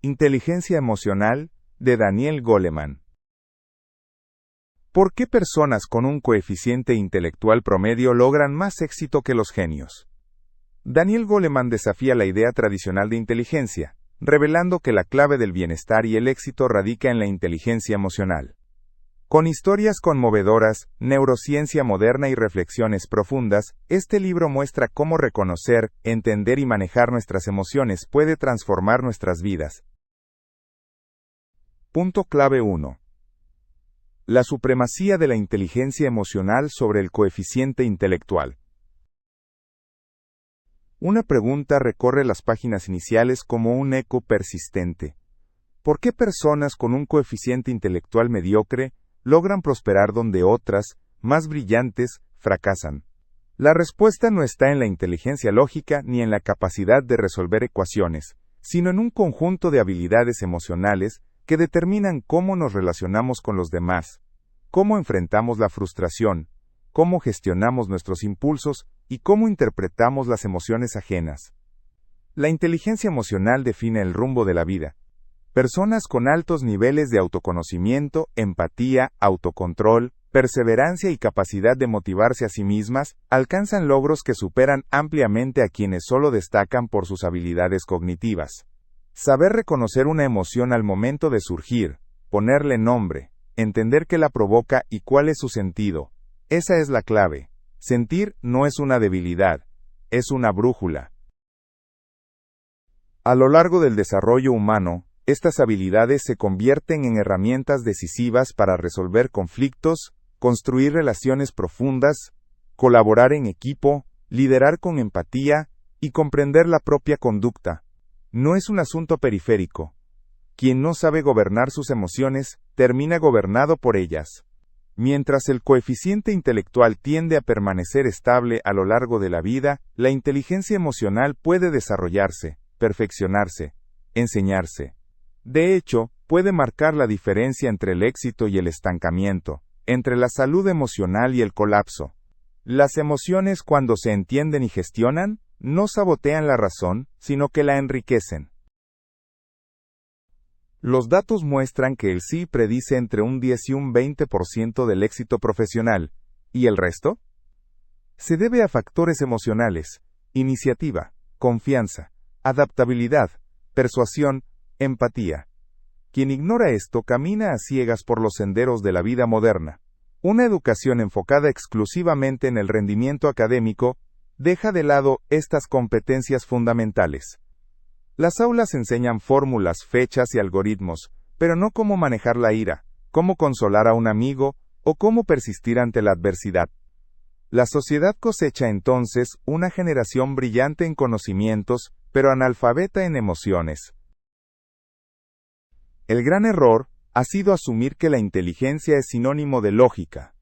Inteligencia emocional, de Daniel Goleman. ¿Por qué personas con un coeficiente intelectual promedio logran más éxito que los genios? Daniel Goleman desafía la idea tradicional de inteligencia, revelando que la clave del bienestar y el éxito radica en la inteligencia emocional. Con historias conmovedoras, neurociencia moderna y reflexiones profundas, este libro muestra cómo reconocer, entender y manejar nuestras emociones puede transformar nuestras vidas. Punto clave 1. La supremacía de la inteligencia emocional sobre el coeficiente intelectual. Una pregunta recorre las páginas iniciales como un eco persistente. ¿Por qué personas con un coeficiente intelectual mediocre logran prosperar donde otras, más brillantes, fracasan? La respuesta no está en la inteligencia lógica ni en la capacidad de resolver ecuaciones, sino en un conjunto de habilidades emocionales que determinan cómo nos relacionamos con los demás, cómo enfrentamos la frustración, cómo gestionamos nuestros impulsos y cómo interpretamos las emociones ajenas. La inteligencia emocional define el rumbo de la vida. Personas con altos niveles de autoconocimiento, empatía, autocontrol, perseverancia y capacidad de motivarse a sí mismas, alcanzan logros que superan ampliamente a quienes solo destacan por sus habilidades cognitivas. Saber reconocer una emoción al momento de surgir, ponerle nombre, entender qué la provoca y cuál es su sentido, esa es la clave. Sentir no es una debilidad, es una brújula. A lo largo del desarrollo humano, estas habilidades se convierten en herramientas decisivas para resolver conflictos, construir relaciones profundas, colaborar en equipo, liderar con empatía y comprender la propia conducta. No es un asunto periférico. Quien no sabe gobernar sus emociones, termina gobernado por ellas. Mientras el coeficiente intelectual tiende a permanecer estable a lo largo de la vida, la inteligencia emocional puede desarrollarse, perfeccionarse, enseñarse. De hecho, puede marcar la diferencia entre el éxito y el estancamiento, entre la salud emocional y el colapso. Las emociones, cuando se entienden y gestionan, no sabotean la razón, sino que la enriquecen. Los datos muestran que el sí predice entre un 10 y un 20% del éxito profesional, ¿y el resto? Se debe a factores emocionales, iniciativa, confianza, adaptabilidad, persuasión, empatía. Quien ignora esto camina a ciegas por los senderos de la vida moderna. Una educación enfocada exclusivamente en el rendimiento académico deja de lado estas competencias fundamentales. Las aulas enseñan fórmulas, fechas y algoritmos, pero no cómo manejar la ira, cómo consolar a un amigo o cómo persistir ante la adversidad. La sociedad cosecha entonces una generación brillante en conocimientos, pero analfabeta en emociones. El gran error ha sido asumir que la inteligencia es sinónimo de lógica.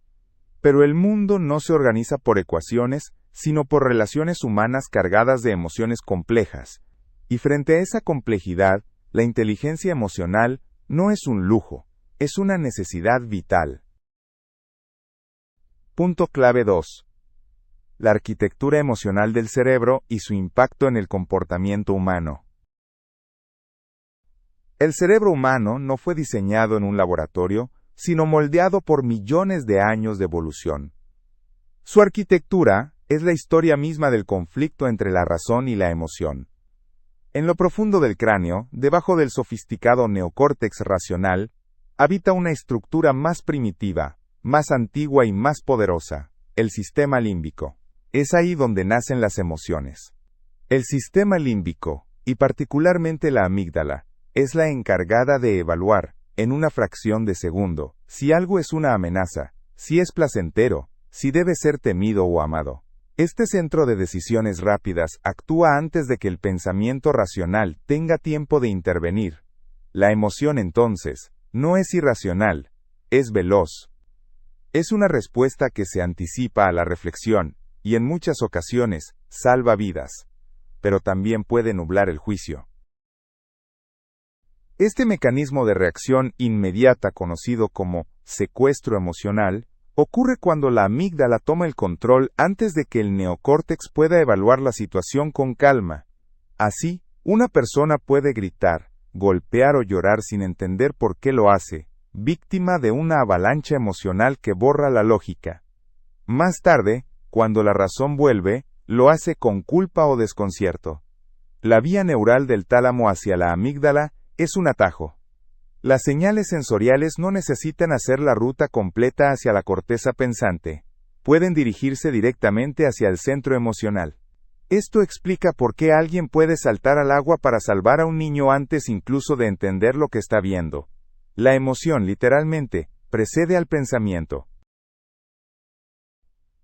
Pero el mundo no se organiza por ecuaciones, sino por relaciones humanas cargadas de emociones complejas. Y frente a esa complejidad, la inteligencia emocional no es un lujo, es una necesidad vital. Punto clave 2. La arquitectura emocional del cerebro y su impacto en el comportamiento humano. El cerebro humano no fue diseñado en un laboratorio, sino moldeado por millones de años de evolución. Su arquitectura es la historia misma del conflicto entre la razón y la emoción. En lo profundo del cráneo, debajo del sofisticado neocórtex racional, habita una estructura más primitiva, más antigua y más poderosa, el sistema límbico. Es ahí donde nacen las emociones. El sistema límbico, y particularmente la amígdala, es la encargada de evaluar, en una fracción de segundo, si algo es una amenaza, si es placentero, si debe ser temido o amado. Este centro de decisiones rápidas actúa antes de que el pensamiento racional tenga tiempo de intervenir. La emoción entonces, no es irracional, es veloz. Es una respuesta que se anticipa a la reflexión, y en muchas ocasiones, salva vidas. Pero también puede nublar el juicio. Este mecanismo de reacción inmediata conocido como secuestro emocional, ocurre cuando la amígdala toma el control antes de que el neocórtex pueda evaluar la situación con calma. Así, una persona puede gritar, golpear o llorar sin entender por qué lo hace, víctima de una avalancha emocional que borra la lógica. Más tarde, cuando la razón vuelve, lo hace con culpa o desconcierto. La vía neural del tálamo hacia la amígdala es un atajo. Las señales sensoriales no necesitan hacer la ruta completa hacia la corteza pensante. Pueden dirigirse directamente hacia el centro emocional. Esto explica por qué alguien puede saltar al agua para salvar a un niño antes incluso de entender lo que está viendo. La emoción, literalmente, precede al pensamiento.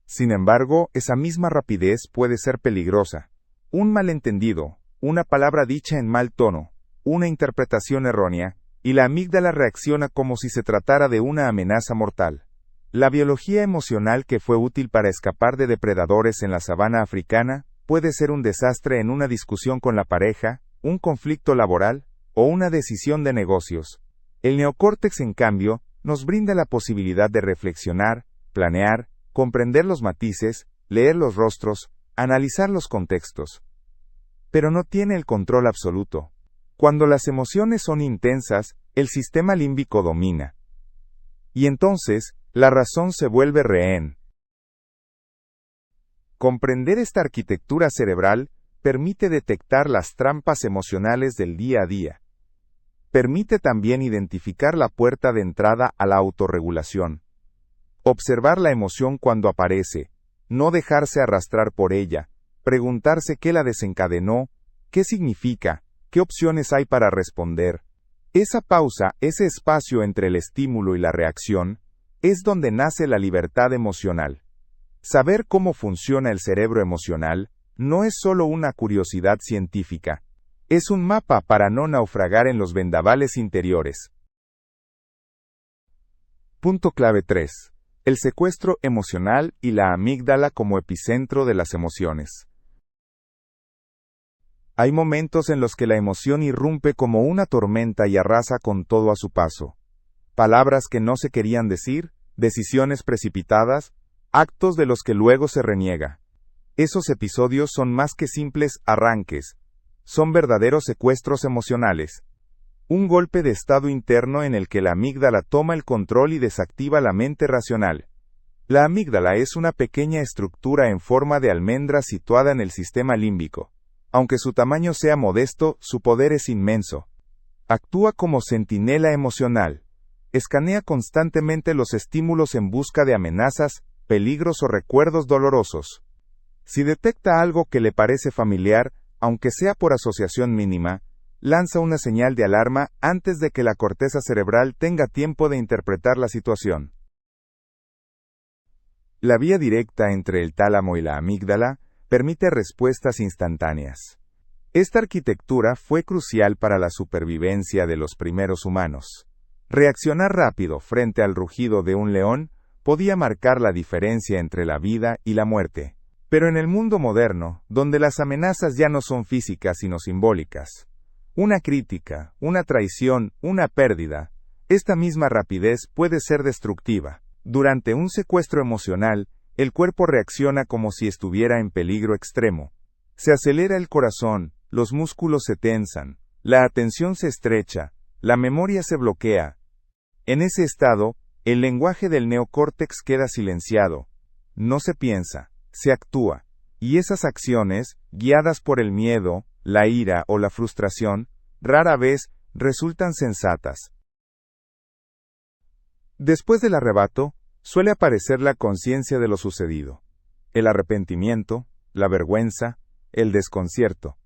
Sin embargo, esa misma rapidez puede ser peligrosa. Un malentendido, una palabra dicha en mal tono, una interpretación errónea, y la amígdala reacciona como si se tratara de una amenaza mortal. La biología emocional que fue útil para escapar de depredadores en la sabana africana puede ser un desastre en una discusión con la pareja, un conflicto laboral o una decisión de negocios. El neocórtex, en cambio, nos brinda la posibilidad de reflexionar, planear, comprender los matices, leer los rostros, analizar los contextos. Pero no tiene el control absoluto. Cuando las emociones son intensas, el sistema límbico domina. Y entonces, la razón se vuelve rehén. Comprender esta arquitectura cerebral permite detectar las trampas emocionales del día a día. Permite también identificar la puerta de entrada a la autorregulación. Observar la emoción cuando aparece, no dejarse arrastrar por ella, preguntarse qué la desencadenó, qué significa, qué opciones hay para responder. Esa pausa, ese espacio entre el estímulo y la reacción, es donde nace la libertad emocional. Saber cómo funciona el cerebro emocional no es solo una curiosidad científica, es un mapa para no naufragar en los vendavales interiores. Punto clave 3. El secuestro emocional y la amígdala como epicentro de las emociones. Hay momentos en los que la emoción irrumpe como una tormenta y arrasa con todo a su paso. Palabras que no se querían decir, decisiones precipitadas, actos de los que luego se reniega. Esos episodios son más que simples arranques, son verdaderos secuestros emocionales. Un golpe de estado interno en el que la amígdala toma el control y desactiva la mente racional. La amígdala es una pequeña estructura en forma de almendra situada en el sistema límbico. Aunque su tamaño sea modesto, su poder es inmenso. Actúa como centinela emocional. Escanea constantemente los estímulos en busca de amenazas, peligros o recuerdos dolorosos. Si detecta algo que le parece familiar, aunque sea por asociación mínima, lanza una señal de alarma antes de que la corteza cerebral tenga tiempo de interpretar la situación. La vía directa entre el tálamo y la amígdala permite respuestas instantáneas. Esta arquitectura fue crucial para la supervivencia de los primeros humanos. Reaccionar rápido frente al rugido de un león podía marcar la diferencia entre la vida y la muerte. Pero en el mundo moderno, donde las amenazas ya no son físicas sino simbólicas, una crítica, una traición, una pérdida, esta misma rapidez puede ser destructiva. Durante un secuestro emocional, el cuerpo reacciona como si estuviera en peligro extremo. Se acelera el corazón, los músculos se tensan, la atención se estrecha, la memoria se bloquea. En ese estado, el lenguaje del neocórtex queda silenciado. No se piensa, se actúa, y esas acciones, guiadas por el miedo, la ira o la frustración, rara vez resultan sensatas. Después del arrebato, suele aparecer la conciencia de lo sucedido, el arrepentimiento, la vergüenza, el desconcierto.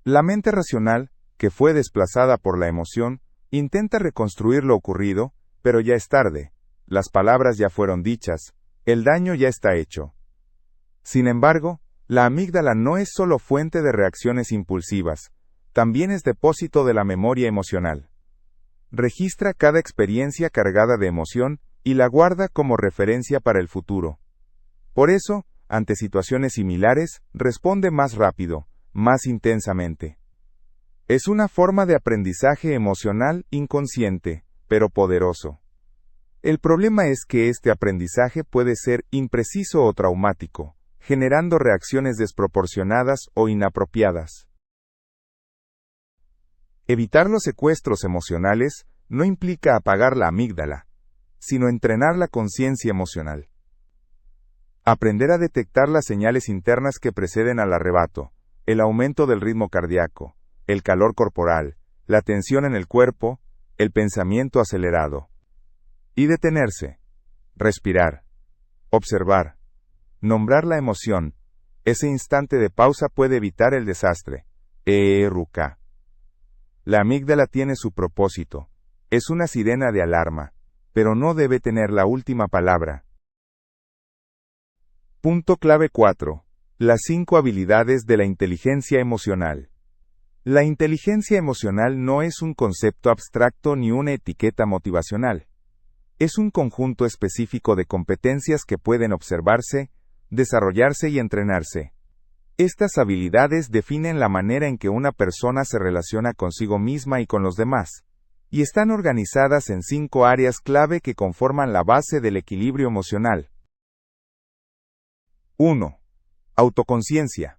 La mente racional, que fue desplazada por la emoción, intenta reconstruir lo ocurrido, pero ya es tarde, las palabras ya fueron dichas, el daño ya está hecho. Sin embargo, la amígdala no es solo fuente de reacciones impulsivas, también es depósito de la memoria emocional. Registra cada experiencia cargada de emoción y la guarda como referencia para el futuro. Por eso, ante situaciones similares, responde más rápido, más intensamente. Es una forma de aprendizaje emocional inconsciente, pero poderoso. El problema es que este aprendizaje puede ser impreciso o traumático, generando reacciones desproporcionadas o inapropiadas. Evitar los secuestros emocionales no implica apagar la amígdala, sino entrenar la conciencia emocional. Aprender a detectar las señales internas que preceden al arrebato, el aumento del ritmo cardíaco, el calor corporal, la tensión en el cuerpo, el pensamiento acelerado. Y detenerse, respirar, observar, nombrar la emoción. Ese instante de pausa puede evitar el desastre. Ruka. La amígdala tiene su propósito. Es una sirena de alarma, pero no debe tener la última palabra. Punto clave 4. Las 5 habilidades de la inteligencia emocional. La inteligencia emocional no es un concepto abstracto ni una etiqueta motivacional. Es un conjunto específico de competencias que pueden observarse, desarrollarse y entrenarse. Estas habilidades definen la manera en que una persona se relaciona consigo misma y con los demás, y están organizadas en 5 áreas clave que conforman la base del equilibrio emocional. 1. Autoconciencia.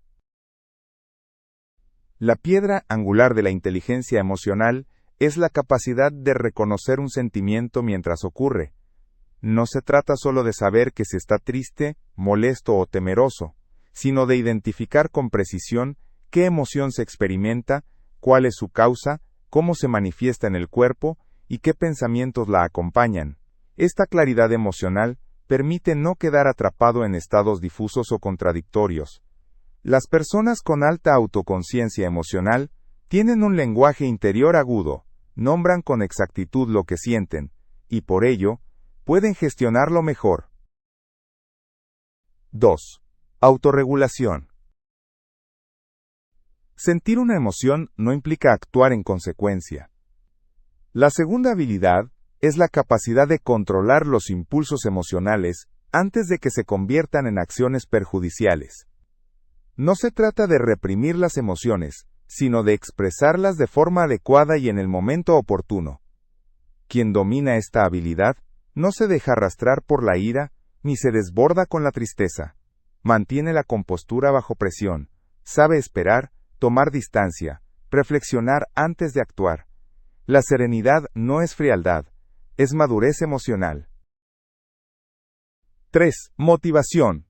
La piedra angular de la inteligencia emocional es la capacidad de reconocer un sentimiento mientras ocurre. No se trata solo de saber que se está triste, molesto o temeroso, sino de identificar con precisión qué emoción se experimenta, cuál es su causa, cómo se manifiesta en el cuerpo y qué pensamientos la acompañan. Esta claridad emocional permite no quedar atrapado en estados difusos o contradictorios. Las personas con alta autoconciencia emocional tienen un lenguaje interior agudo, nombran con exactitud lo que sienten, y por ello, pueden gestionarlo mejor. 2. Autorregulación. Sentir una emoción no implica actuar en consecuencia. La segunda habilidad es la capacidad de controlar los impulsos emocionales antes de que se conviertan en acciones perjudiciales. No se trata de reprimir las emociones, sino de expresarlas de forma adecuada y en el momento oportuno. Quien domina esta habilidad no se deja arrastrar por la ira, ni se desborda con la tristeza. Mantiene la compostura bajo presión, sabe esperar, tomar distancia, reflexionar antes de actuar. La serenidad no es frialdad, es madurez emocional. 3. Motivación.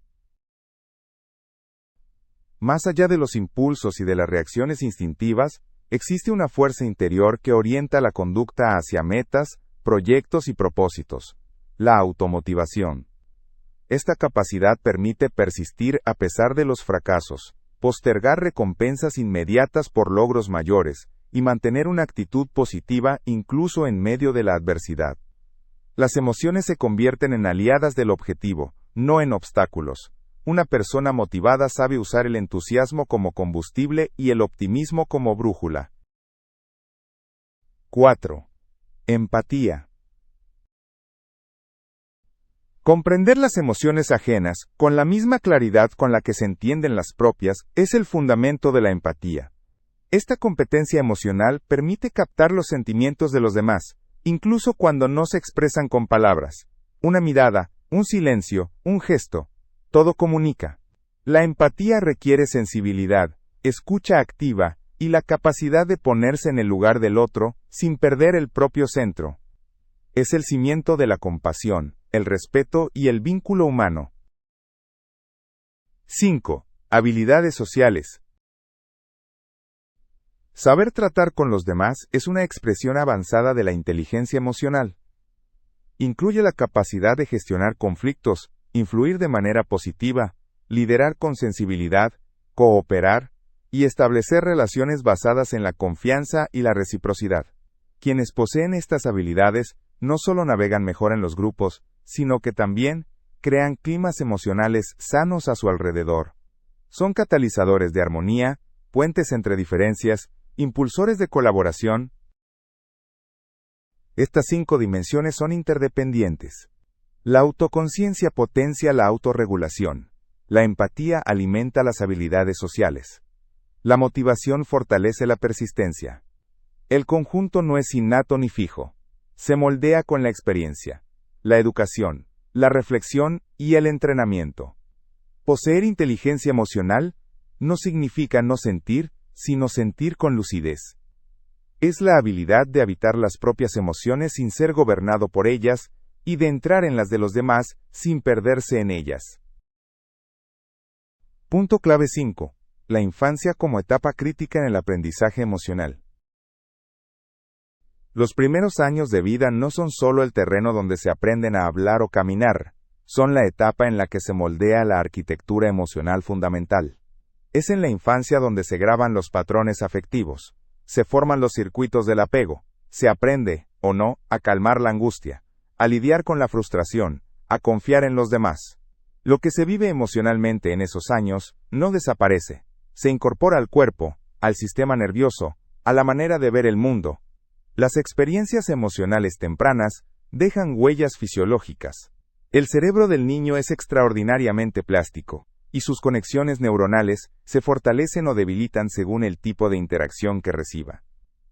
Más allá de los impulsos y de las reacciones instintivas, existe una fuerza interior que orienta la conducta hacia metas, proyectos y propósitos. La automotivación. Esta capacidad permite persistir a pesar de los fracasos, postergar recompensas inmediatas por logros mayores, y mantener una actitud positiva incluso en medio de la adversidad. Las emociones se convierten en aliadas del objetivo, no en obstáculos. Una persona motivada sabe usar el entusiasmo como combustible y el optimismo como brújula. 4. Empatía. Comprender las emociones ajenas, con la misma claridad con la que se entienden las propias, es el fundamento de la empatía. Esta competencia emocional permite captar los sentimientos de los demás, incluso cuando no se expresan con palabras. Una mirada, un silencio, un gesto, todo comunica. La empatía requiere sensibilidad, escucha activa, y la capacidad de ponerse en el lugar del otro, sin perder el propio centro. Es el cimiento de la compasión, el respeto y el vínculo humano. 5. Habilidades sociales. Saber tratar con los demás es una expresión avanzada de la inteligencia emocional. Incluye la capacidad de gestionar conflictos, influir de manera positiva, liderar con sensibilidad, cooperar, y establecer relaciones basadas en la confianza y la reciprocidad. Quienes poseen estas habilidades no solo navegan mejor en los grupos, sino que también crean climas emocionales sanos a su alrededor. Son catalizadores de armonía, puentes entre diferencias, impulsores de colaboración. Estas 5 dimensiones son interdependientes. La autoconciencia potencia la autorregulación. La empatía alimenta las habilidades sociales. La motivación fortalece la persistencia. El conjunto no es innato ni fijo. Se moldea con la experiencia, la educación, la reflexión y el entrenamiento. Poseer inteligencia emocional no significa no sentir, sino sentir con lucidez. Es la habilidad de habitar las propias emociones sin ser gobernado por ellas, y de entrar en las de los demás sin perderse en ellas. Punto clave 5. La infancia como etapa crítica en el aprendizaje emocional. Los primeros años de vida no son solo el terreno donde se aprenden a hablar o caminar, son la etapa en la que se moldea la arquitectura emocional fundamental. Es en la infancia donde se graban los patrones afectivos, se forman los circuitos del apego, se aprende, o no, a calmar la angustia, a lidiar con la frustración, a confiar en los demás. Lo que se vive emocionalmente en esos años no desaparece, se incorpora al cuerpo, al sistema nervioso, a la manera de ver el mundo. Las experiencias emocionales tempranas dejan huellas fisiológicas. El cerebro del niño es extraordinariamente plástico, y sus conexiones neuronales se fortalecen o debilitan según el tipo de interacción que reciba.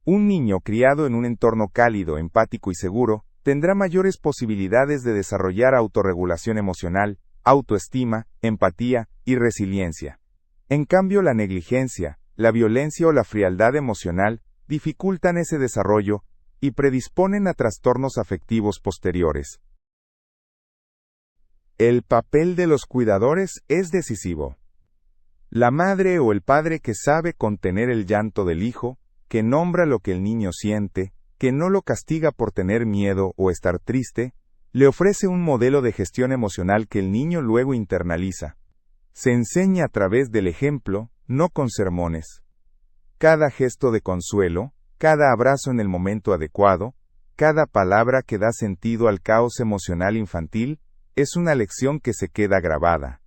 Un niño criado en un entorno cálido, empático y seguro, tendrá mayores posibilidades de desarrollar autorregulación emocional, autoestima, empatía y resiliencia. En cambio, la negligencia, la violencia o la frialdad emocional dificultan ese desarrollo y predisponen a trastornos afectivos posteriores. El papel de los cuidadores es decisivo. La madre o el padre que sabe contener el llanto del hijo, que nombra lo que el niño siente, que no lo castiga por tener miedo o estar triste, le ofrece un modelo de gestión emocional que el niño luego internaliza. Se enseña a través del ejemplo, no con sermones. Cada gesto de consuelo, cada abrazo en el momento adecuado, cada palabra que da sentido al caos emocional infantil, es una lección que se queda grabada.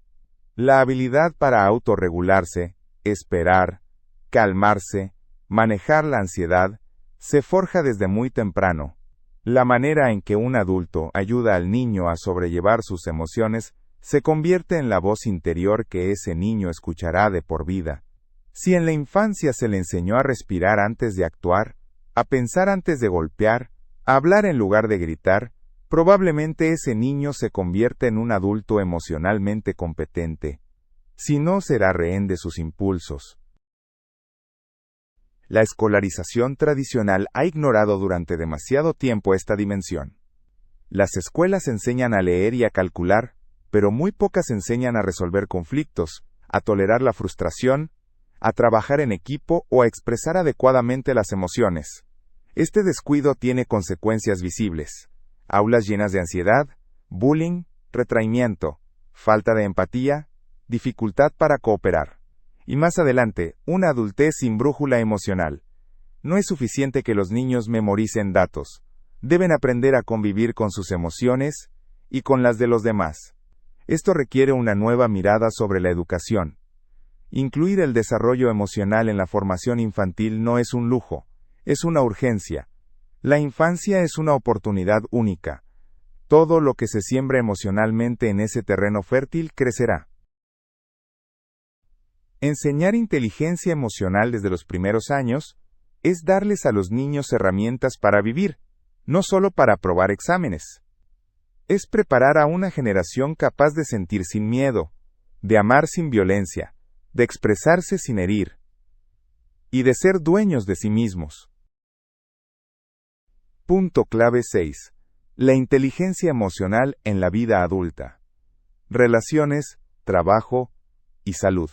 La habilidad para autorregularse, esperar, calmarse, manejar la ansiedad, se forja desde muy temprano. La manera en que un adulto ayuda al niño a sobrellevar sus emociones se convierte en la voz interior que ese niño escuchará de por vida. Si en la infancia se le enseñó a respirar antes de actuar, a pensar antes de golpear, a hablar en lugar de gritar, probablemente ese niño se convierta en un adulto emocionalmente competente. Si no, será rehén de sus impulsos. La escolarización tradicional ha ignorado durante demasiado tiempo esta dimensión. Las escuelas enseñan a leer y a calcular, pero muy pocas enseñan a resolver conflictos, a tolerar la frustración, a trabajar en equipo o a expresar adecuadamente las emociones. Este descuido tiene consecuencias visibles. Aulas llenas de ansiedad, bullying, retraimiento, falta de empatía, dificultad para cooperar. Y más adelante, una adultez sin brújula emocional. No es suficiente que los niños memoricen datos. Deben aprender a convivir con sus emociones y con las de los demás. Esto requiere una nueva mirada sobre la educación. Incluir el desarrollo emocional en la formación infantil no es un lujo, es una urgencia. La infancia es una oportunidad única. Todo lo que se siembra emocionalmente en ese terreno fértil crecerá. Enseñar inteligencia emocional desde los primeros años es darles a los niños herramientas para vivir, no solo para aprobar exámenes. Es preparar a una generación capaz de sentir sin miedo, de amar sin violencia, de expresarse sin herir, y de ser dueños de sí mismos. Punto clave 6. La inteligencia emocional en la vida adulta. Relaciones, trabajo y salud.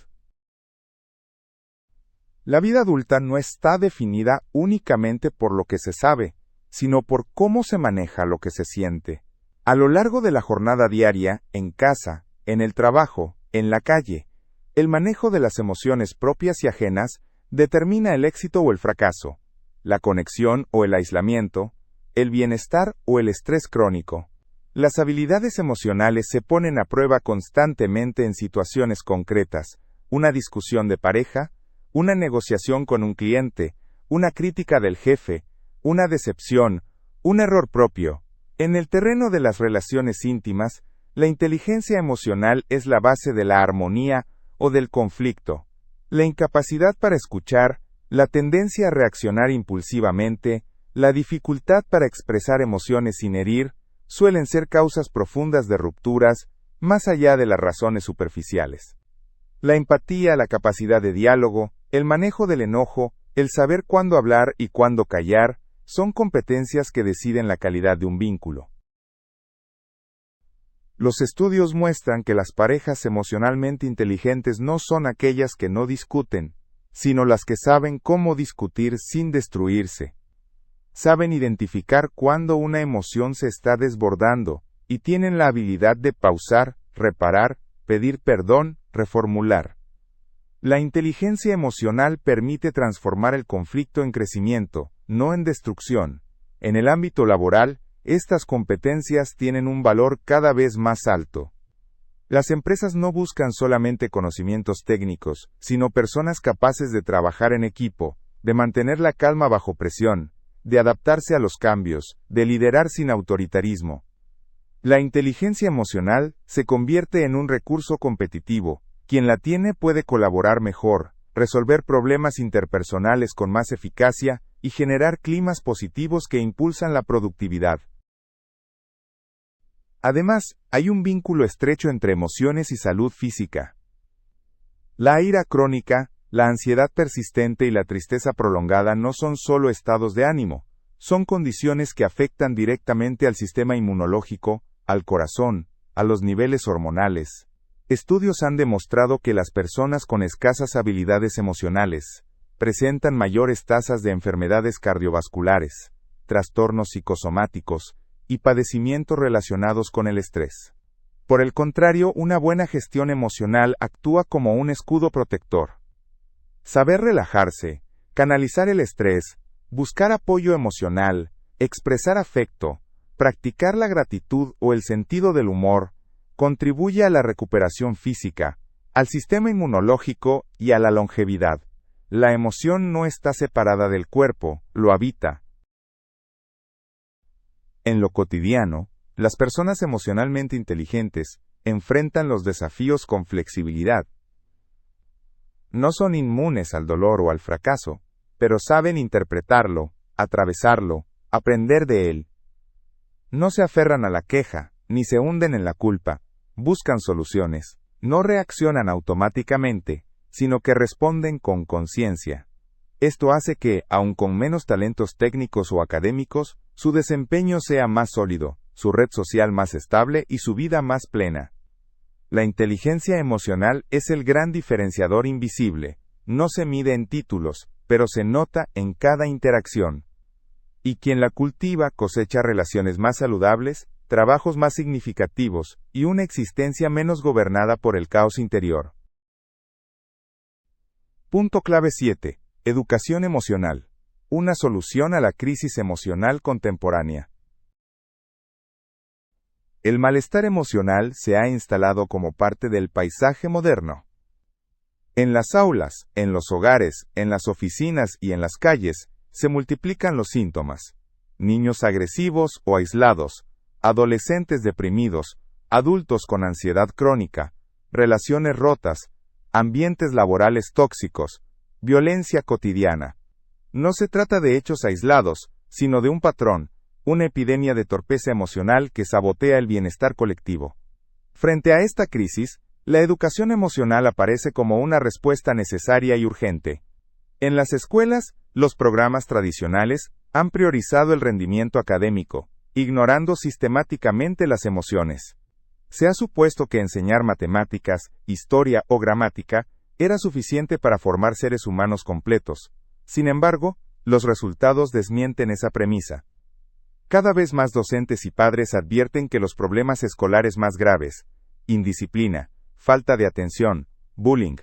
La vida adulta no está definida únicamente por lo que se sabe, sino por cómo se maneja lo que se siente. A lo largo de la jornada diaria, en casa, en el trabajo, en la calle, el manejo de las emociones propias y ajenas determina el éxito o el fracaso, la conexión o el aislamiento, el bienestar o el estrés crónico. Las habilidades emocionales se ponen a prueba constantemente en situaciones concretas, una discusión de pareja, una negociación con un cliente, una crítica del jefe, una decepción, un error propio. En el terreno de las relaciones íntimas, la inteligencia emocional es la base de la armonía o del conflicto. La incapacidad para escuchar, la tendencia a reaccionar impulsivamente, la dificultad para expresar emociones sin herir, suelen ser causas profundas de rupturas, más allá de las razones superficiales. La empatía, la capacidad de diálogo, el manejo del enojo, El saber cuándo hablar y cuándo callar son competencias que deciden la calidad de un vínculo. Los estudios muestran que las parejas emocionalmente inteligentes no son aquellas que no discuten, sino las que saben cómo discutir sin destruirse. Saben identificar cuándo una emoción se está desbordando, y tienen la habilidad de pausar, reparar, pedir perdón, reformular. La inteligencia emocional permite transformar el conflicto en crecimiento, no en destrucción. En el ámbito laboral, estas competencias tienen un valor cada vez más alto. Las empresas no buscan solamente conocimientos técnicos, sino personas capaces de trabajar en equipo, de mantener la calma bajo presión, de adaptarse a los cambios, de liderar sin autoritarismo. La inteligencia emocional se convierte en un recurso competitivo. Quien la tiene puede colaborar mejor, resolver problemas interpersonales con más eficacia y generar climas positivos que impulsan la productividad. Además, hay un vínculo estrecho entre emociones y salud física. La ira crónica, la ansiedad persistente y la tristeza prolongada no son solo estados de ánimo, son condiciones que afectan directamente al sistema inmunológico, al corazón, a los niveles hormonales. Estudios han demostrado que las personas con escasas habilidades emocionales presentan mayores tasas de enfermedades cardiovasculares, trastornos psicosomáticos y padecimientos relacionados con el estrés. Por el contrario, una buena gestión emocional actúa como un escudo protector. Saber relajarse, canalizar el estrés, buscar apoyo emocional, expresar afecto, practicar la gratitud o el sentido del humor, contribuye a la recuperación física, al sistema inmunológico y a la longevidad. La emoción no está separada del cuerpo, lo habita. En lo cotidiano, las personas emocionalmente inteligentes enfrentan los desafíos con flexibilidad. No son inmunes al dolor o al fracaso, pero saben interpretarlo, atravesarlo, aprender de él. No se aferran a la queja, ni se hunden en la culpa. Buscan soluciones, no reaccionan automáticamente, sino que responden con conciencia. Esto hace que, aun con menos talentos técnicos o académicos, su desempeño sea más sólido, su red social más estable y su vida más plena. La inteligencia emocional es el gran diferenciador invisible. No se mide en títulos, pero se nota en cada interacción. Y quien la cultiva cosecha relaciones más saludables, trabajos más significativos y una existencia menos gobernada por el caos interior. Punto clave 7. Educación emocional. Una solución a la crisis emocional contemporánea. El malestar emocional se ha instalado como parte del paisaje moderno. En las aulas, en los hogares, en las oficinas y en las calles, se multiplican los síntomas. Niños agresivos o aislados, adolescentes deprimidos, adultos con ansiedad crónica, relaciones rotas, ambientes laborales tóxicos, violencia cotidiana. No se trata de hechos aislados, sino de un patrón, una epidemia de torpeza emocional que sabotea el bienestar colectivo. Frente a esta crisis, la educación emocional aparece como una respuesta necesaria y urgente. En las escuelas, los programas tradicionales han priorizado el rendimiento académico, ignorando sistemáticamente las emociones. Se ha supuesto que enseñar matemáticas, historia o gramática era suficiente para formar seres humanos completos. Sin embargo, los resultados desmienten esa premisa. Cada vez más docentes y padres advierten que los problemas escolares más graves, indisciplina, falta de atención, bullying,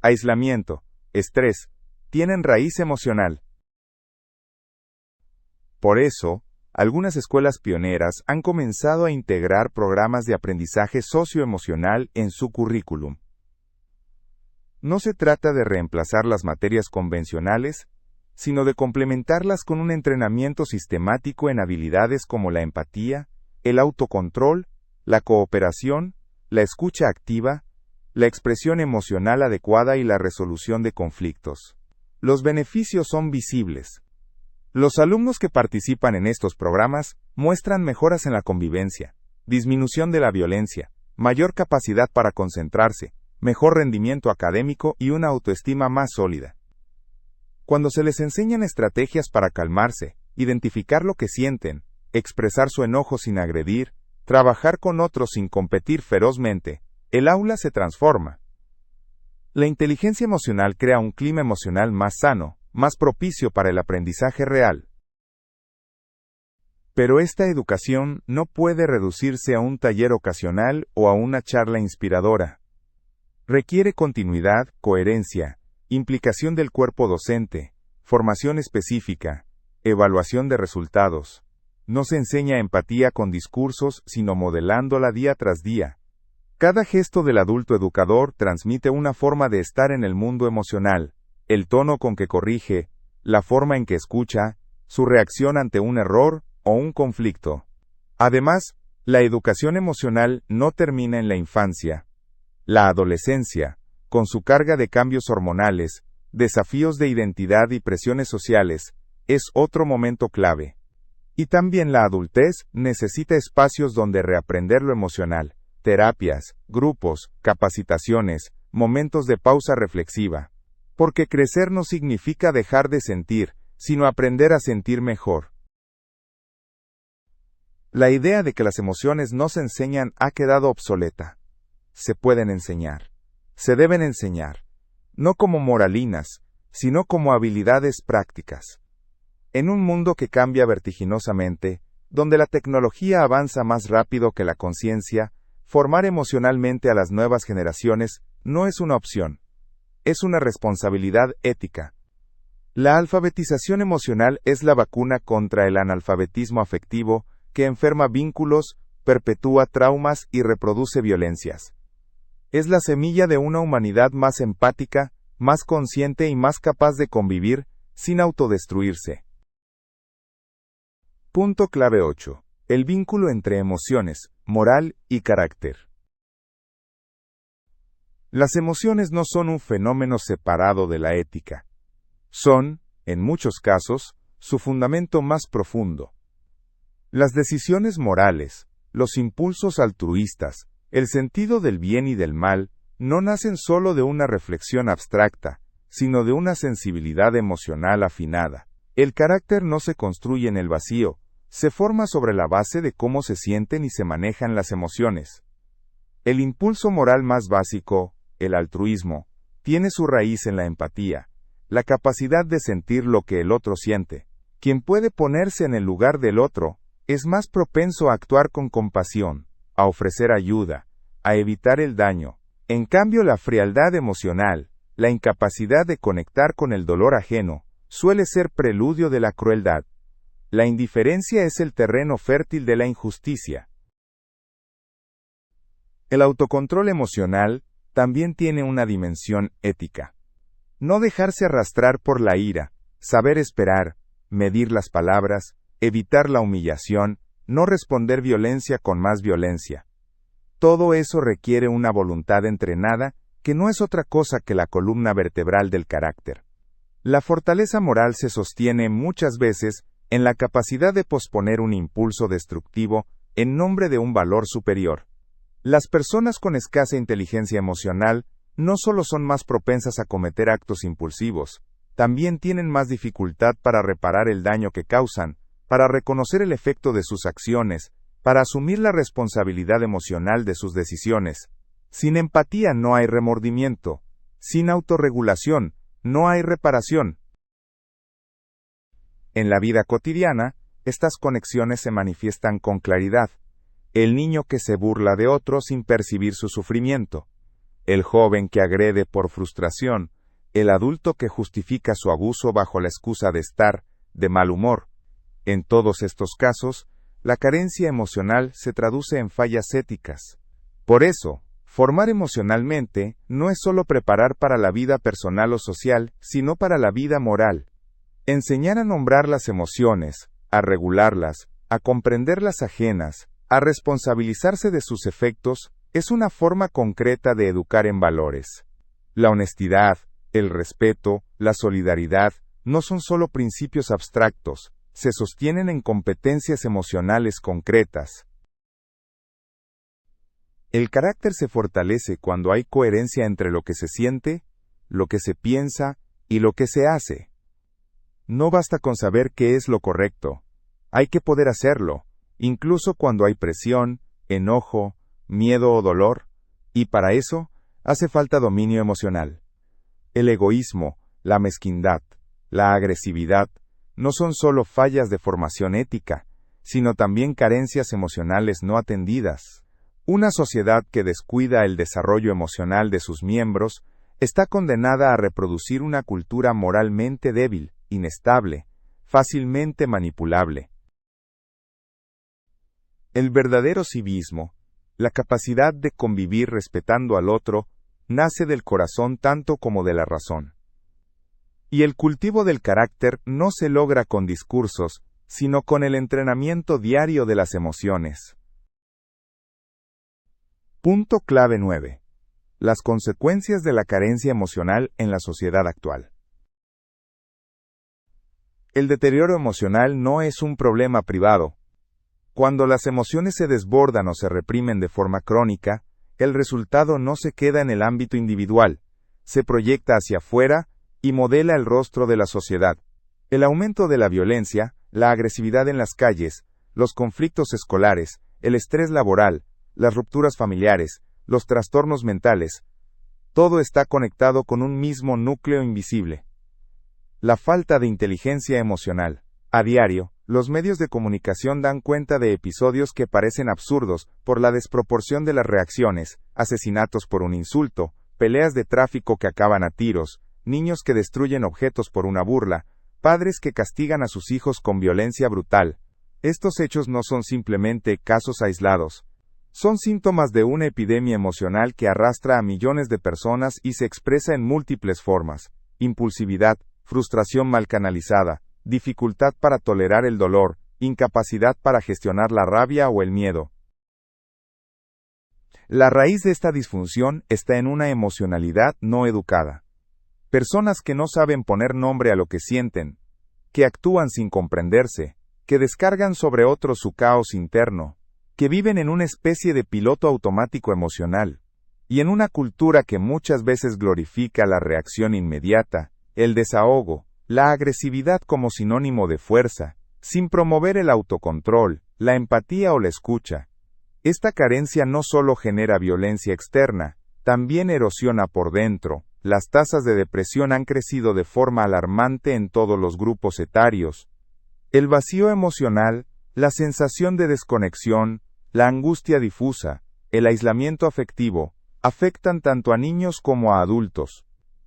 aislamiento, estrés, tienen raíz emocional. Por eso, algunas escuelas pioneras han comenzado a integrar programas de aprendizaje socioemocional en su currículum. No se trata de reemplazar las materias convencionales, sino de complementarlas con un entrenamiento sistemático en habilidades como la empatía, el autocontrol, la cooperación, la escucha activa, la expresión emocional adecuada y la resolución de conflictos. Los beneficios son visibles. Los alumnos que participan en estos programas muestran mejoras en la convivencia, disminución de la violencia, mayor capacidad para concentrarse, mejor rendimiento académico y una autoestima más sólida. Cuando se les enseñan estrategias para calmarse, identificar lo que sienten, expresar su enojo sin agredir, trabajar con otros sin competir ferozmente, el aula se transforma. La inteligencia emocional crea un clima emocional más sano, más propicio para el aprendizaje real. Pero esta educación no puede reducirse a un taller ocasional o a una charla inspiradora. Requiere continuidad, coherencia, implicación del cuerpo docente, formación específica, evaluación de resultados. No se enseña empatía con discursos, sino modelándola día tras día. Cada gesto del adulto educador transmite una forma de estar en el mundo emocional, el tono con que corrige, la forma en que escucha, su reacción ante un error o un conflicto. Además, la educación emocional no termina en la infancia. La adolescencia, con su carga de cambios hormonales, desafíos de identidad y presiones sociales, es otro momento clave. Y también la adultez necesita espacios donde reaprender lo emocional, terapias, grupos, capacitaciones, momentos de pausa reflexiva. Porque crecer no significa dejar de sentir, sino aprender a sentir mejor. La idea de que las emociones no se enseñan ha quedado obsoleta. Se pueden enseñar. Se deben enseñar. No como moralinas, sino como habilidades prácticas. En un mundo que cambia vertiginosamente, donde la tecnología avanza más rápido que la conciencia, formar emocionalmente a las nuevas generaciones no es una opción. Es una responsabilidad ética. La alfabetización emocional es la vacuna contra el analfabetismo afectivo que enferma vínculos, perpetúa traumas y reproduce violencias. Es la semilla de una humanidad más empática, más consciente y más capaz de convivir, sin autodestruirse. Punto clave 8. El vínculo entre emociones, moral y carácter. Las emociones no son un fenómeno separado de la ética. Son, en muchos casos, su fundamento más profundo. Las decisiones morales, los impulsos altruistas, el sentido del bien y del mal, no nacen solo de una reflexión abstracta, sino de una sensibilidad emocional afinada. El carácter no se construye en el vacío, se forma sobre la base de cómo se sienten y se manejan las emociones. El impulso moral más básico, el altruismo, tiene su raíz en la empatía, la capacidad de sentir lo que el otro siente. Quien puede ponerse en el lugar del otro, es más propenso a actuar con compasión, a ofrecer ayuda, a evitar el daño. En cambio, la frialdad emocional, la incapacidad de conectar con el dolor ajeno, suele ser preludio de la crueldad. La indiferencia es el terreno fértil de la injusticia. El autocontrol emocional también tiene una dimensión ética. No dejarse arrastrar por la ira, saber esperar, medir las palabras, evitar la humillación, no responder violencia con más violencia. Todo eso requiere una voluntad entrenada, que no es otra cosa que la columna vertebral del carácter. La fortaleza moral se sostiene muchas veces en la capacidad de posponer un impulso destructivo en nombre de un valor superior. Las personas con escasa inteligencia emocional no solo son más propensas a cometer actos impulsivos, también tienen más dificultad para reparar el daño que causan, para reconocer el efecto de sus acciones, para asumir la responsabilidad emocional de sus decisiones. Sin empatía no hay remordimiento, sin autorregulación no hay reparación. En la vida cotidiana, estas conexiones se manifiestan con claridad. El niño que se burla de otro sin percibir su sufrimiento, el joven que agrede por frustración, el adulto que justifica su abuso bajo la excusa de estar de mal humor. En todos estos casos, la carencia emocional se traduce en fallas éticas. Por eso, formar emocionalmente no es solo preparar para la vida personal o social, sino para la vida moral. Enseñar a nombrar las emociones, a regularlas, a comprender las ajenas, a responsabilizarse de sus efectos, es una forma concreta de educar en valores. La honestidad, el respeto, la solidaridad, no son solo principios abstractos, se sostienen en competencias emocionales concretas. El carácter se fortalece cuando hay coherencia entre lo que se siente, lo que se piensa y lo que se hace. No basta con saber qué es lo correcto. Hay que poder hacerlo, incluso cuando hay presión, enojo, miedo o dolor, y para eso hace falta dominio emocional. El egoísmo, la mezquindad, la agresividad, no son solo fallas de formación ética, sino también carencias emocionales no atendidas. Una sociedad que descuida el desarrollo emocional de sus miembros está condenada a reproducir una cultura moralmente débil, inestable, fácilmente manipulable. El verdadero civismo, la capacidad de convivir respetando al otro, nace del corazón tanto como de la razón. Y el cultivo del carácter no se logra con discursos, sino con el entrenamiento diario de las emociones. Punto clave 9. Las consecuencias de la carencia emocional en la sociedad actual. El deterioro emocional no es un problema privado. Cuando las emociones se desbordan o se reprimen de forma crónica, el resultado no se queda en el ámbito individual, se proyecta hacia afuera y modela el rostro de la sociedad. El aumento de la violencia, la agresividad en las calles, los conflictos escolares, el estrés laboral, las rupturas familiares, los trastornos mentales, todo está conectado con un mismo núcleo invisible. La falta de inteligencia emocional. A diario, los medios de comunicación dan cuenta de episodios que parecen absurdos por la desproporción de las reacciones, asesinatos por un insulto, peleas de tráfico que acaban a tiros, niños que destruyen objetos por una burla, padres que castigan a sus hijos con violencia brutal. Estos hechos no son simplemente casos aislados. Son síntomas de una epidemia emocional que arrastra a millones de personas y se expresa en múltiples formas: impulsividad, frustración mal canalizada, dificultad para tolerar el dolor, incapacidad para gestionar la rabia o el miedo. La raíz de esta disfunción está en una emocionalidad no educada. Personas que no saben poner nombre a lo que sienten, que actúan sin comprenderse, que descargan sobre otros su caos interno, que viven en una especie de piloto automático emocional, y en una cultura que muchas veces glorifica la reacción inmediata, el desahogo, la agresividad como sinónimo de fuerza, sin promover el autocontrol, la empatía o la escucha. Esta carencia no solo genera violencia externa, también erosiona por dentro. Las tasas de depresión han crecido de forma alarmante en todos los grupos etarios. El vacío emocional, la sensación de desconexión, la angustia difusa, el aislamiento afectivo, afectan tanto a niños como a adultos.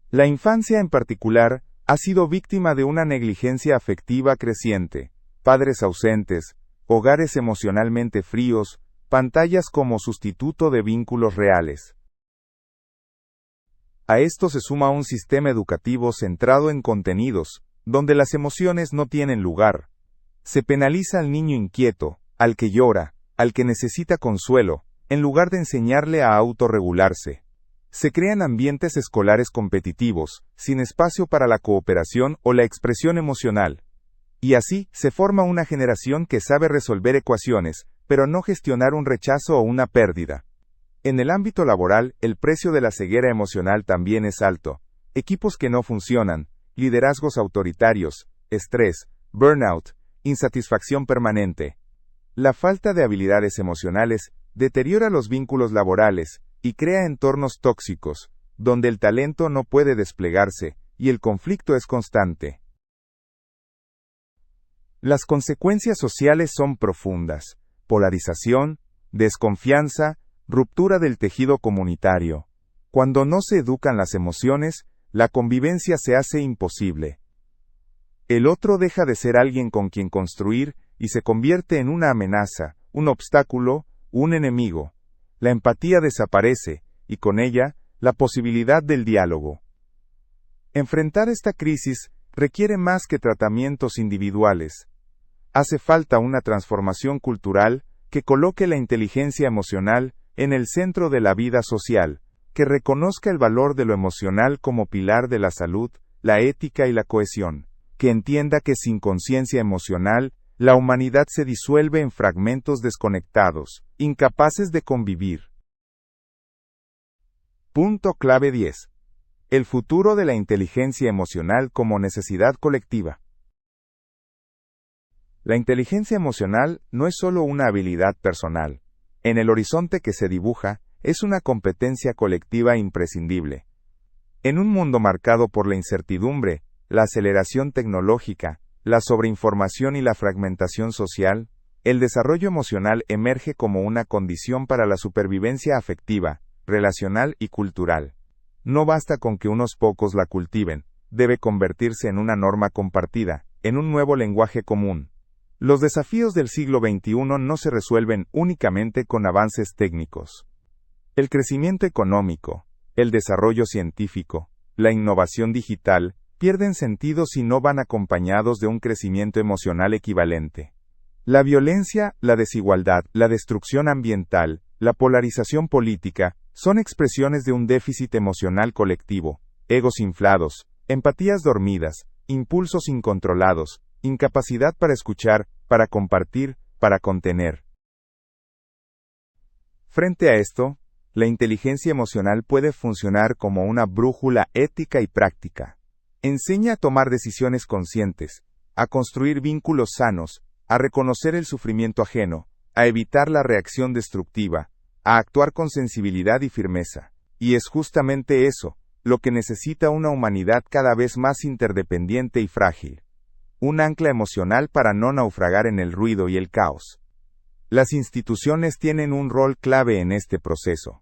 La infancia en particular ha sido víctima de una negligencia afectiva creciente, padres ausentes, hogares emocionalmente fríos, pantallas como sustituto de vínculos reales. A esto se suma un sistema educativo centrado en contenidos, donde las emociones no tienen lugar. Se penaliza al niño inquieto, al que llora, al que necesita consuelo, en lugar de enseñarle a autorregularse. Se crean ambientes escolares competitivos, sin espacio para la cooperación o la expresión emocional. Y así se forma una generación que sabe resolver ecuaciones, pero no gestionar un rechazo o una pérdida. En el ámbito laboral, el precio de la ceguera emocional también es alto. Equipos que no funcionan, liderazgos autoritarios, estrés, burnout, insatisfacción permanente. La falta de habilidades emocionales deteriora los vínculos laborales y crea entornos tóxicos, donde el talento no puede desplegarse y el conflicto es constante. Las consecuencias sociales son profundas: polarización, desconfianza, ruptura del tejido comunitario. Cuando no se educan las emociones, la convivencia se hace imposible. El otro deja de ser alguien con quien construir y se convierte en una amenaza, un obstáculo, un enemigo. La empatía desaparece, y con ella, la posibilidad del diálogo. Enfrentar esta crisis requiere más que tratamientos individuales. Hace falta una transformación cultural que coloque la inteligencia emocional en el centro de la vida social, que reconozca el valor de lo emocional como pilar de la salud, la ética y la cohesión, que entienda que sin conciencia emocional, la humanidad se disuelve en fragmentos desconectados, incapaces de convivir. Punto clave 10. El futuro de la inteligencia emocional como necesidad colectiva. La inteligencia emocional no es solo una habilidad personal. En el horizonte que se dibuja, es una competencia colectiva imprescindible. En un mundo marcado por la incertidumbre, la aceleración tecnológica, la sobreinformación y la fragmentación social, el desarrollo emocional emerge como una condición para la supervivencia afectiva, relacional y cultural. No basta con que unos pocos la cultiven, debe convertirse en una norma compartida, en un nuevo lenguaje común. Los desafíos del siglo XXI no se resuelven únicamente con avances técnicos. El crecimiento económico, el desarrollo científico, la innovación digital, pierden sentido si no van acompañados de un crecimiento emocional equivalente. La violencia, la desigualdad, la destrucción ambiental, la polarización política, son expresiones de un déficit emocional colectivo, egos inflados, empatías dormidas, impulsos incontrolados, incapacidad para escuchar, para compartir, para contener. Frente a esto, la inteligencia emocional puede funcionar como una brújula ética y práctica. Enseña a tomar decisiones conscientes, a construir vínculos sanos, a reconocer el sufrimiento ajeno, a evitar la reacción destructiva, a actuar con sensibilidad y firmeza. Y es justamente eso, lo que necesita una humanidad cada vez más interdependiente y frágil. Un ancla emocional para no naufragar en el ruido y el caos. Las instituciones tienen un rol clave en este proceso.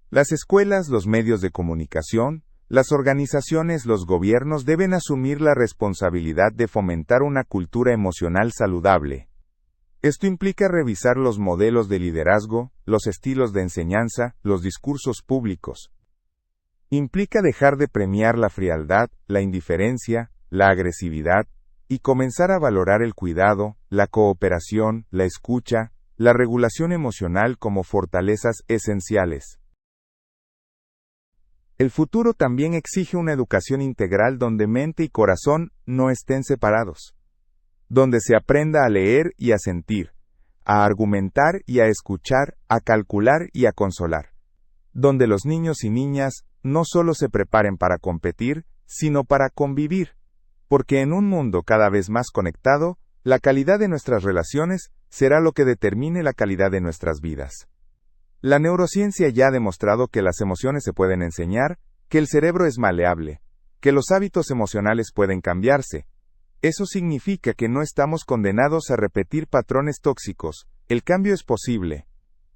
Las escuelas, los medios de comunicación, las organizaciones, los gobiernos deben asumir la responsabilidad de fomentar una cultura emocional saludable. Esto implica revisar los modelos de liderazgo, los estilos de enseñanza, los discursos públicos. Implica dejar de premiar la frialdad, la indiferencia, la agresividad, y comenzar a valorar el cuidado, la cooperación, la escucha, la regulación emocional como fortalezas esenciales. El futuro también exige una educación integral donde mente y corazón no estén separados. Donde se aprenda a leer y a sentir, a argumentar y a escuchar, a calcular y a consolar. Donde los niños y niñas no solo se preparen para competir, sino para convivir. Porque en un mundo cada vez más conectado, la calidad de nuestras relaciones será lo que determine la calidad de nuestras vidas. La neurociencia ya ha demostrado que las emociones se pueden enseñar, que el cerebro es maleable, que los hábitos emocionales pueden cambiarse. Eso significa que no estamos condenados a repetir patrones tóxicos, el cambio es posible,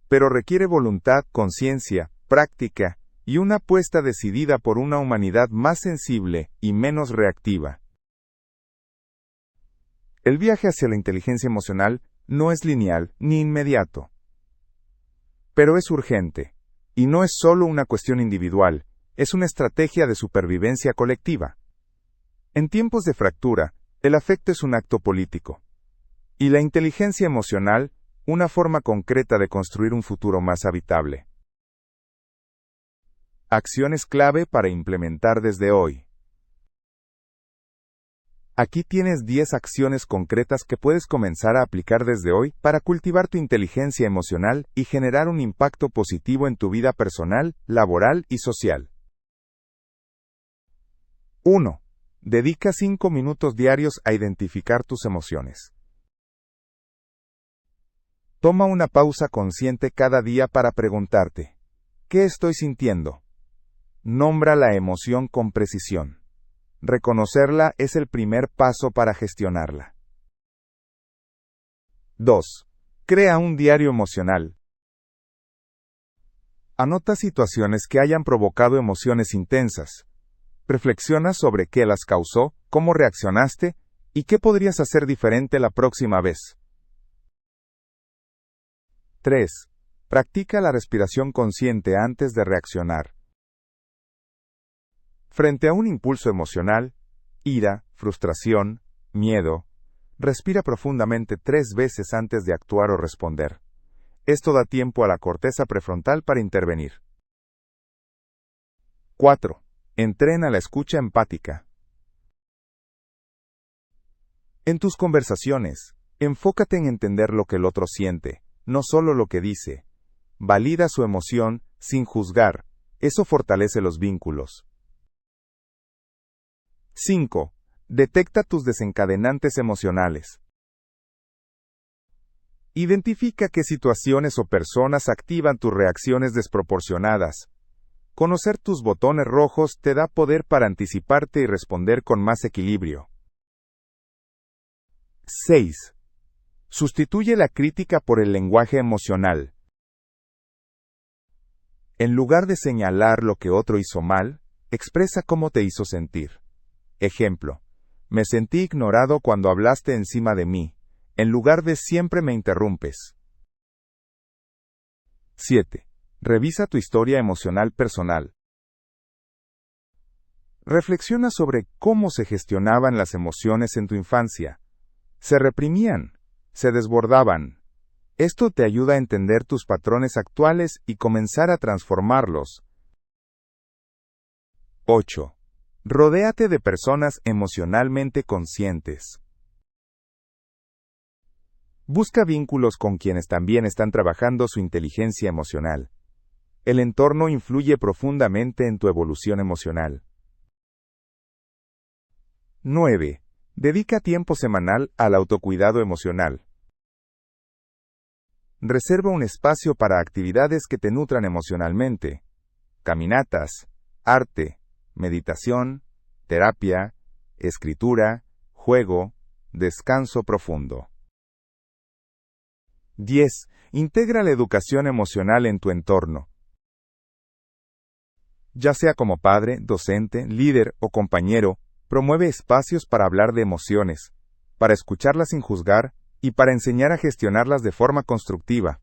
pero requiere voluntad, conciencia, práctica, y una apuesta decidida por una humanidad más sensible y menos reactiva. El viaje hacia la inteligencia emocional no es lineal ni inmediato. Pero es urgente, y no es solo una cuestión individual, es una estrategia de supervivencia colectiva. En tiempos de fractura, el afecto es un acto político, y la inteligencia emocional, una forma concreta de construir un futuro más habitable. Acciones clave para implementar desde hoy. Aquí tienes 10 acciones concretas que puedes comenzar a aplicar desde hoy para cultivar tu inteligencia emocional y generar un impacto positivo en tu vida personal, laboral y social. 1. Dedica 5 minutos diarios a identificar tus emociones. Toma una pausa consciente cada día para preguntarte, ¿qué estoy sintiendo? Nombra la emoción con precisión. Reconocerla es el primer paso para gestionarla. 2. Crea un diario emocional. Anota situaciones que hayan provocado emociones intensas. Reflexiona sobre qué las causó, cómo reaccionaste y qué podrías hacer diferente la próxima vez. 3. Practica la respiración consciente antes de reaccionar. Frente a un impulso emocional, ira, frustración, miedo, respira profundamente 3 veces antes de actuar o responder. Esto da tiempo a la corteza prefrontal para intervenir. 4. Entrena la escucha empática. En tus conversaciones, enfócate en entender lo que el otro siente, no solo lo que dice. Valida su emoción sin juzgar, eso fortalece los vínculos. 5. Detecta tus desencadenantes emocionales. Identifica qué situaciones o personas activan tus reacciones desproporcionadas. Conocer tus botones rojos te da poder para anticiparte y responder con más equilibrio. 6. Sustituye la crítica por el lenguaje emocional. En lugar de señalar lo que otro hizo mal, expresa cómo te hizo sentir. Ejemplo: me sentí ignorado cuando hablaste encima de mí, en lugar de siempre me interrumpes. 7. Revisa tu historia emocional personal. Reflexiona sobre cómo se gestionaban las emociones en tu infancia. ¿Se reprimían? ¿Se desbordaban? Esto te ayuda a entender tus patrones actuales y comenzar a transformarlos. 8. Rodéate de personas emocionalmente conscientes. Busca vínculos con quienes también están trabajando su inteligencia emocional. El entorno influye profundamente en tu evolución emocional. 9. Dedica tiempo semanal al autocuidado emocional. Reserva un espacio para actividades que te nutran emocionalmente. Caminatas, arte, meditación, terapia, escritura, juego, descanso profundo. 10. Integra la educación emocional en tu entorno. Ya sea como padre, docente, líder o compañero, promueve espacios para hablar de emociones, para escucharlas sin juzgar y para enseñar a gestionarlas de forma constructiva.